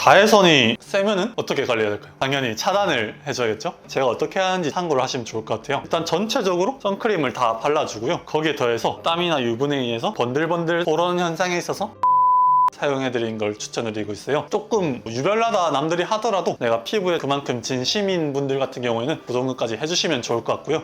자외선이 세면은 어떻게 관리해야 될까요? 당연히 차단을 해줘야겠죠? 제가 어떻게 하는지 참고를 하시면 좋을 것 같아요. 일단 전체적으로 선크림을 다 발라주고요. 거기에 더해서 땀이나 유분에 의해서 번들번들 그런 현상에 있어서 사용해드린 걸 추천드리고 있어요. 조금 유별나다 남들이 하더라도 내가 피부에 그만큼 진심인 분들 같은 경우에는 그 정도까지 해주시면 좋을 것 같고요.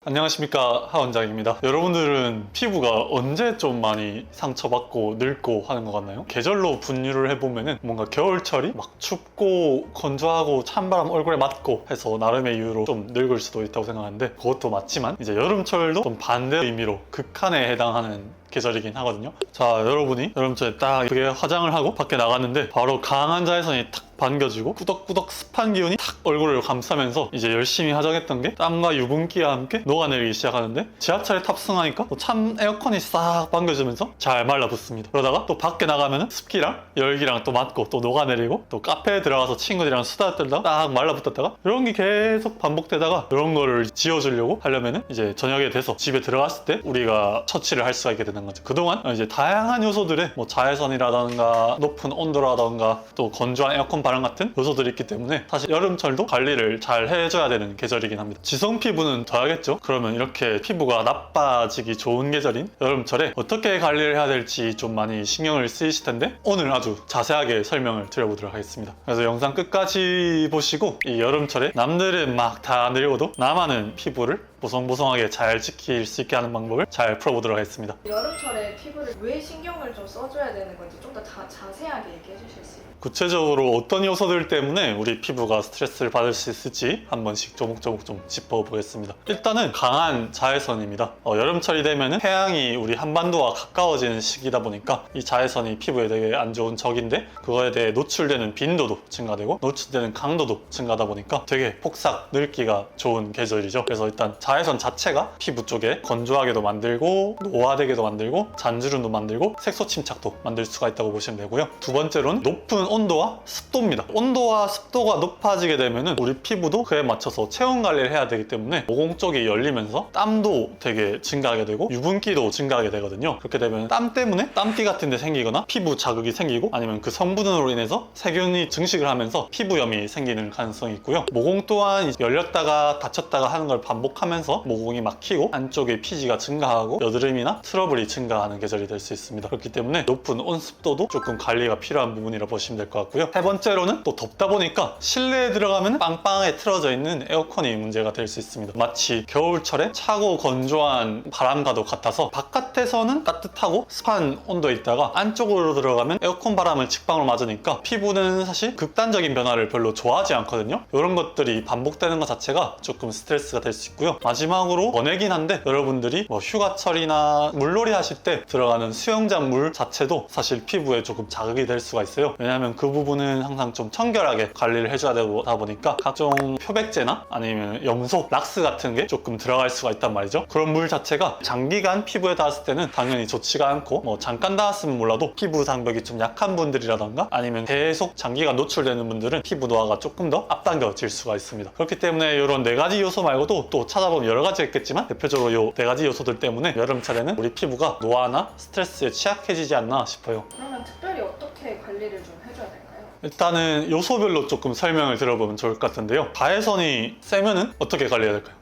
안녕하십니까, 하 원장입니다. 여러분들은 피부가 언제 좀 많이 상처받고 늙고 하는 것 같나요? 계절로 분류를 해보면은 뭔가 겨울철이 막 춥고 건조하고 찬바람 얼굴에 맞고 해서 나름의 이유로 좀 늙을 수도 있다고 생각하는데, 그것도 맞지만 이제 여름철도 좀 반대 의미로 극한에 해당하는 계절이긴 하거든요. 자, 여러분이 여름철에 딱 예쁘게 화장을 하고 밖에 나갔는데 바로 강한 자외선이 탁 반겨지고 꾸덕꾸덕 습한 기운이 탁 얼굴을 감싸면서 이제 열심히 화장했던 게 땀과 유분기와 함께 녹아내리기 시작하는데, 지하철에 탑승하니까 또 찬 에어컨이 싹 반겨주면서 잘 말라붙습니다. 그러다가 또 밖에 나가면 습기랑 열기랑 또 맞고 또 녹아내리고, 또 카페에 들어가서 친구들이랑 수다 떨다가 딱 말라붙었다가, 이런 게 계속 반복되다가 이런 거를 지워주려고 하려면은 이제 저녁에 돼서 집에 들어갔을 때 우리가 처치를 할 수가 있게 되는 거죠. 그동안 이제 다양한 요소들에 뭐 자외선이라던가 높은 온도라던가 또 건조한 에어컨 바람 같은 요소들이 있기 때문에 사실 여름철도 관리를 잘 해줘야 되는 계절이긴 합니다. 지성 피부는 더하겠죠. 그러면 이렇게 피부가 나빠지기 좋은 계절인 여름철에 어떻게 관리를 해야 될지 좀 많이 신경을 쓰이실 텐데, 오늘 아주 자세하게 설명을 드려보도록 하겠습니다. 그래서 영상 끝까지 보시고 이 여름철에 남들은 막 다 늙어도 나만은 피부를 보송보송하게 잘 지킬 수 있게 하는 방법을 잘 풀어보도록 하겠습니다. 여름철에 피부를 왜 신경을 좀 써줘야 되는 건지 좀 더 자세하게 얘기해 주실 수 있나요? 구체적으로 어떤 요소들 때문에 우리 피부가 스트레스를 받을 수 있을지 한 번씩 조목조목 좀 짚어보겠습니다. 일단은 강한 자외선입니다. 여름철이 되면 태양이 우리 한반도와 가까워지는 시기다 보니까 이 자외선이 피부에 되게 안 좋은 적인데, 그거에 대해 노출되는 빈도도 증가되고 노출되는 강도도 증가하다 보니까 되게 폭삭 늙기가 좋은 계절이죠. 그래서 일단 자외선 자체가 피부 쪽에 건조하게도 만들고 노화되게도 만들고 잔주름도 만들고 색소 침착도 만들 수가 있다고 보시면 되고요. 두 번째로는 높은 온도와 습도입니다. 온도와 습도가 높아지게 되면 우리 피부도 그에 맞춰서 체온 관리를 해야 되기 때문에 모공 쪽이 열리면서 땀도 되게 증가하게 되고 유분기도 증가하게 되거든요. 그렇게 되면 땀 때문에 땀띠 같은 데 생기거나 피부 자극이 생기고, 아니면 그 성분으로 인해서 세균이 증식을 하면서 피부염이 생기는 가능성이 있고요. 모공 또한 열렸다가 닫혔다가 하는 걸 반복하면서 모공이 막히고 안쪽에 피지가 증가하고 여드름이나 트러블이 증가하는 계절이 될 수 있습니다. 그렇기 때문에 높은 온습도도 조금 관리가 필요한 부분이라 보시면 될 것 같고요. 세 번째로는 또 덥다 보니까 실내에 들어가면 빵빵하게 틀어져 있는 에어컨이 문제가 될 수 있습니다. 마치 겨울철에 차고 건조한 바람과도 같아서 바깥에서는 따뜻하고 습한 온도에 있다가 안쪽으로 들어가면 에어컨 바람을 직방으로 맞으니까 피부는 사실 극단적인 변화를 별로 좋아하지 않거든요. 이런 것들이 반복되는 것 자체가 조금 스트레스가 될 수 있고요. 마지막으로 권하긴 한데, 여러분들이 뭐 휴가철이나 물놀이 하실 때 들어가는 수영장 물 자체도 사실 피부에 조금 자극이 될 수가 있어요. 왜냐하면 그 부분은 항상 좀 청결하게 관리를 해줘야 되다 보니까 각종 표백제나 아니면 염소, 락스 같은 게 조금 들어갈 수가 있단 말이죠. 그런 물 자체가 장기간 피부에 닿았을 때는 당연히 좋지가 않고, 뭐 잠깐 닿았으면 몰라도 피부 장벽이 좀 약한 분들이라던가 아니면 계속 장기간 노출되는 분들은 피부 노화가 조금 더 앞당겨질 수가 있습니다. 그렇기 때문에 이런 네 가지 요소 말고도 또 찾아보면 여러 가지 있겠지만, 대표적으로 이 네 가지 요소들 때문에 여름철에는 우리 피부가 노화나 스트레스에 취약해지지 않나 싶어요. 그러면 특별히 어떻게 관리를 좀 해줘야 될까요? 일단은 요소별로 조금 설명을 들어보면 좋을 것 같은데요. 자외선이 세면은 어떻게 관리해야 될까요?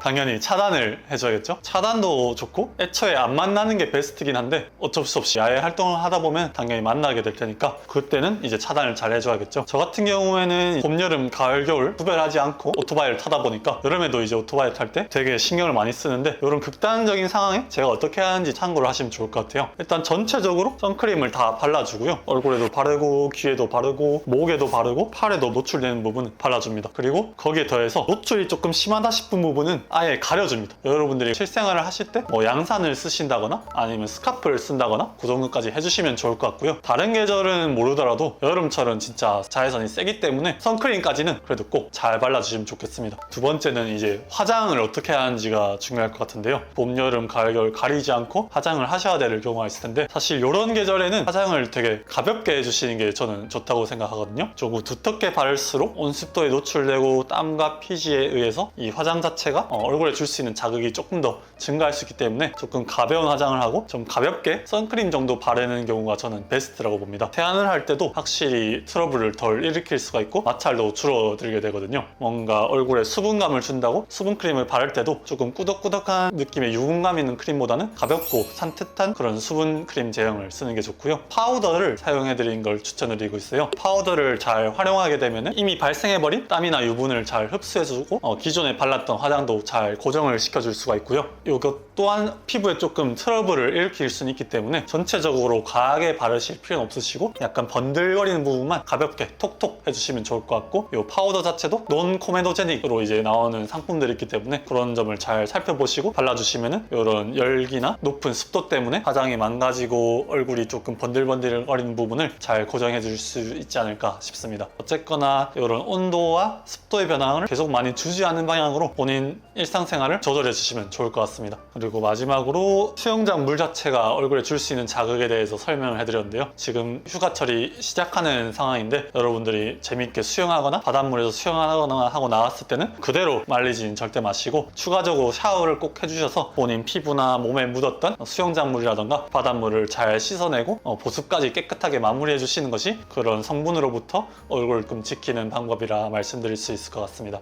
당연히 차단을 해줘야겠죠. 차단도 좋고 애초에 안 만나는 게 베스트긴 한데, 어쩔 수 없이 야외 활동을 하다 보면 당연히 만나게 될 테니까 그때는 이제 차단을 잘 해줘야겠죠. 저 같은 경우에는 봄, 여름, 가을, 겨울 구별하지 않고 오토바이를 타다 보니까 여름에도 이제 오토바이 탈 때 되게 신경을 많이 쓰는데, 이런 극단적인 상황에 제가 어떻게 하는지 참고를 하시면 좋을 것 같아요. 일단 전체적으로 선크림을 다 발라주고요. 얼굴에도 바르고 귀에도 바르고 목에도 바르고 팔에도 노출되는 부분 발라줍니다. 그리고 거기에 더해서 노출이 조금 심하다 싶은 부분은 아예 가려줍니다. 여러분들이 실생활을 하실 때 뭐 양산을 쓰신다거나 아니면 스카프를 쓴다거나 그 정도까지 해주시면 좋을 것 같고요. 다른 계절은 모르더라도 여름철은 진짜 자외선이 세기 때문에 선크림까지는 그래도 꼭 잘 발라주시면 좋겠습니다. 두 번째는 이제 화장을 어떻게 하는지가 중요할 것 같은데요. 봄, 여름, 가을, 겨울 가리지 않고 화장을 하셔야 될 경우가 있을 텐데, 사실 이런 계절에는 화장을 되게 가볍게 해주시는 게 저는 좋다고 생각하거든요. 조금 두텁게 바를수록 온습도에 노출되고 땀과 피지에 의해서 이 화장 자체가 얼굴에 줄 수 있는 자극이 조금 더 증가할 수 있기 때문에 조금 가벼운 화장을 하고 좀 가볍게 선크림 정도 바르는 경우가 저는 베스트라고 봅니다. 세안을 할 때도 확실히 트러블을 덜 일으킬 수가 있고 마찰도 줄어들게 되거든요. 뭔가 얼굴에 수분감을 준다고 수분크림을 바를 때도 조금 꾸덕꾸덕한 느낌의 유분감 있는 크림보다는 가볍고 산뜻한 그런 수분크림 제형을 쓰는 게 좋고요. 파우더를 사용해드린 걸 추천드리고 있어요. 파우더를 잘 활용하게 되면 이미 발생해버린 땀이나 유분을 잘 흡수해주고 기존에 발랐던 화장도 잘 고정을 시켜줄 수가 있고요. 이것 또한 피부에 조금 트러블을 일으킬 수는 있기 때문에 전체적으로 과하게 바르실 필요는 없으시고 약간 번들거리는 부분만 가볍게 톡톡 해주시면 좋을 것 같고 이 파우더 자체도 논 코메도제닉으로 이제 나오는 상품들이 있기 때문에 그런 점을 잘 살펴보시고 발라주시면 이런 열기나 높은 습도 때문에 화장이 망가지고 얼굴이 조금 번들번들거리는 부분을 잘 고정해 줄 수 있지 않을까 싶습니다. 어쨌거나 이런 온도와 습도의 변화를 계속 많이 주지 않는 방향으로 본인 일상생활을 조절해 주시면 좋을 것 같습니다. 그리고 마지막으로 수영장 물 자체가 얼굴에 줄 수 있는 자극에 대해서 설명을 해드렸는데요. 지금 휴가철이 시작하는 상황인데 여러분들이 재밌게 수영하거나 바닷물에서 수영하거나 하고 나왔을 때는 그대로 말리진 절대 마시고 추가적으로 샤워를 꼭 해주셔서 본인 피부나 몸에 묻었던 수영장 물이라던가 바닷물을 잘 씻어내고 보습까지 깨끗하게 마무리해 주시는 것이 그런 성분으로부터 얼굴을 좀 지키는 방법이라 말씀드릴 수 있을 것 같습니다.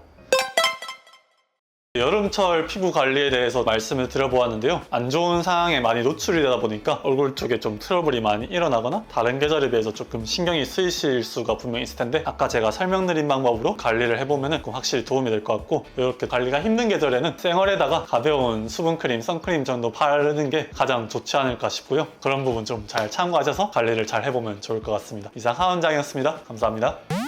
여름철 피부 관리에 대해서 말씀을 드려보았는데요. 안 좋은 상황에 많이 노출이 되다 보니까 얼굴 쪽에 좀 트러블이 많이 일어나거나 다른 계절에 비해서 조금 신경이 쓰이실 수가 분명히 있을 텐데 아까 제가 설명드린 방법으로 관리를 해보면 확실히 도움이 될 것 같고 이렇게 관리가 힘든 계절에는 쌩얼에다가 가벼운 수분크림, 선크림 정도 바르는 게 가장 좋지 않을까 싶고요. 그런 부분 좀 잘 참고하셔서 관리를 잘 해보면 좋을 것 같습니다. 이상 하원장이었습니다. 감사합니다.